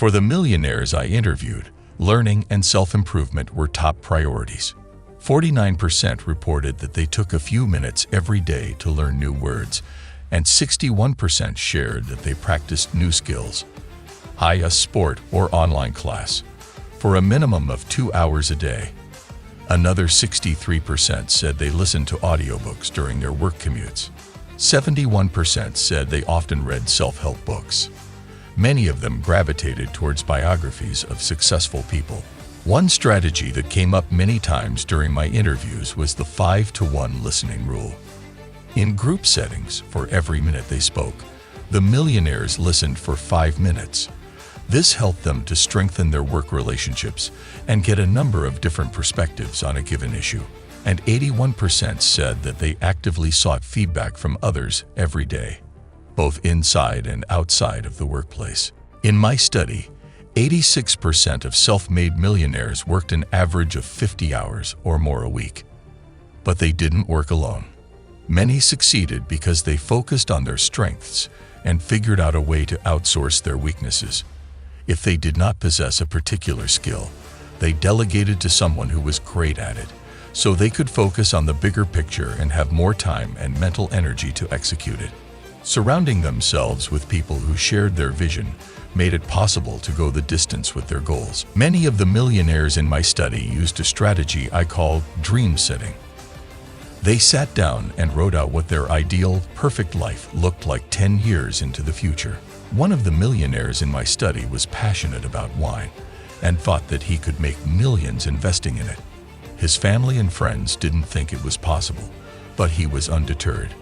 For the millionaires I interviewed, learning and self-improvement were top priorities. 49% reported that they took a few minutes every day to learn new words, and 61% shared that they practiced new skills, a sport or online class, for a minimum of 2 hours a day. Another 63% said they listened to audiobooks during their work commutes. 71% said they often read self-help books. Many of them gravitated towards biographies of successful people. One strategy that came up many times during my interviews was the 5-to-1 listening rule. In group settings, for every minute they spoke, the millionaires listened for 5 minutes. This helped them to strengthen their work relationships and get a number of different perspectives on a given issue. And 81% said that they actively sought feedback from others every day, both inside and outside of the workplace. In my study, 86% of self-made millionaires worked an average of 50 hours or more a week. But they didn't work alone. Many succeeded because they focused on their strengths and figured out a way to outsource their weaknesses. If they did not possess a particular skill, they delegated to someone who was great at it, so they could focus on the bigger picture and have more time and mental energy to execute it. Surrounding themselves with people who shared their vision made it possible to go the distance with their goals. Many of the millionaires in my study used a strategy I call dream setting. They sat down and wrote out what their ideal, perfect life looked like 10 years into the future. One of the millionaires in my study was passionate about wine and thought that he could make millions investing in it. His family and friends didn't think it was possible, but he was undeterred.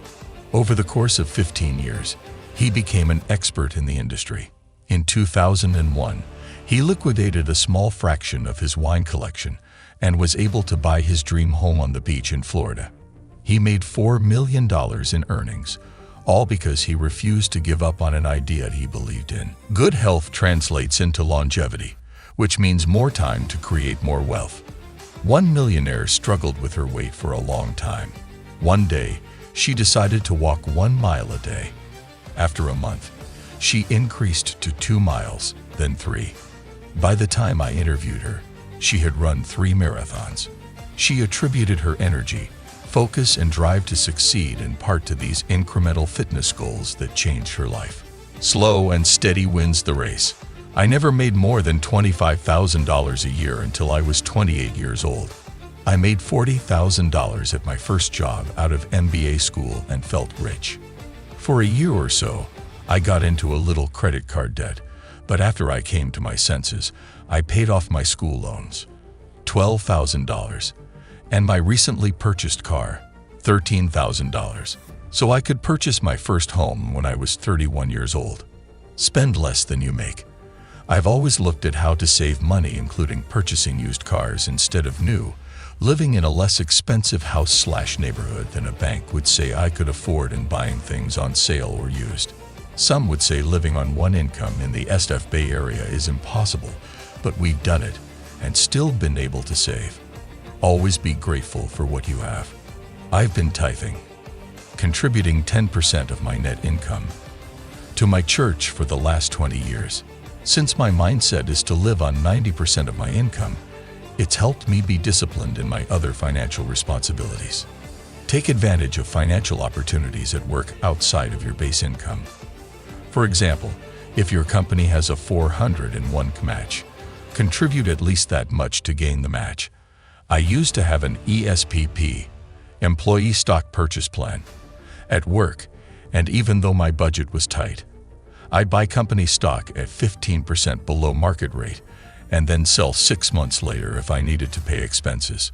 Over the course of 15 years, he became an expert in the industry. In 2001, he liquidated a small fraction of his wine collection and was able to buy his dream home on the beach in Florida. He made $4 million in earnings, all because he refused to give up on an idea he believed in. Good health translates into longevity, which means more time to create more wealth. One millionaire struggled with her weight for a long time. One day, she decided to walk 1 mile a day. After a month, she increased to 2 miles, then 3. By the time I interviewed her, she had run 3 marathons. She attributed her energy, focus, and drive to succeed in part to these incremental fitness goals that changed her life. Slow and steady wins the race. I never made more than $25,000 a year until I was 28 years old. I made $40,000 at my first job out of MBA school and felt rich. For a year or so, I got into a little credit card debt, but after I came to my senses, I paid off my school loans, $12,000, and my recently purchased car, $13,000, so I could purchase my first home when I was 31 years old. Spend less than you make. I've always looked at how to save money, including purchasing used cars instead of new, living in a less expensive house/neighborhood than a bank would say I could afford, and buying things on sale or used. Some would say living on one income in the SF Bay Area is impossible, but we've done it and still been able to save. Always be grateful for what you have. I've been tithing, contributing 10% of my net income to my church for the last 20 years. Since my mindset is to live on 90% of my income, it's helped me be disciplined in my other financial responsibilities. Take advantage of financial opportunities at work outside of your base income. For example, if your company has a 401k match, contribute at least that much to gain the match. I used to have an ESPP, employee stock purchase plan, at work, and even though my budget was tight, I'd buy company stock at 15% below market rate and then sell 6 months later if I needed to pay expenses.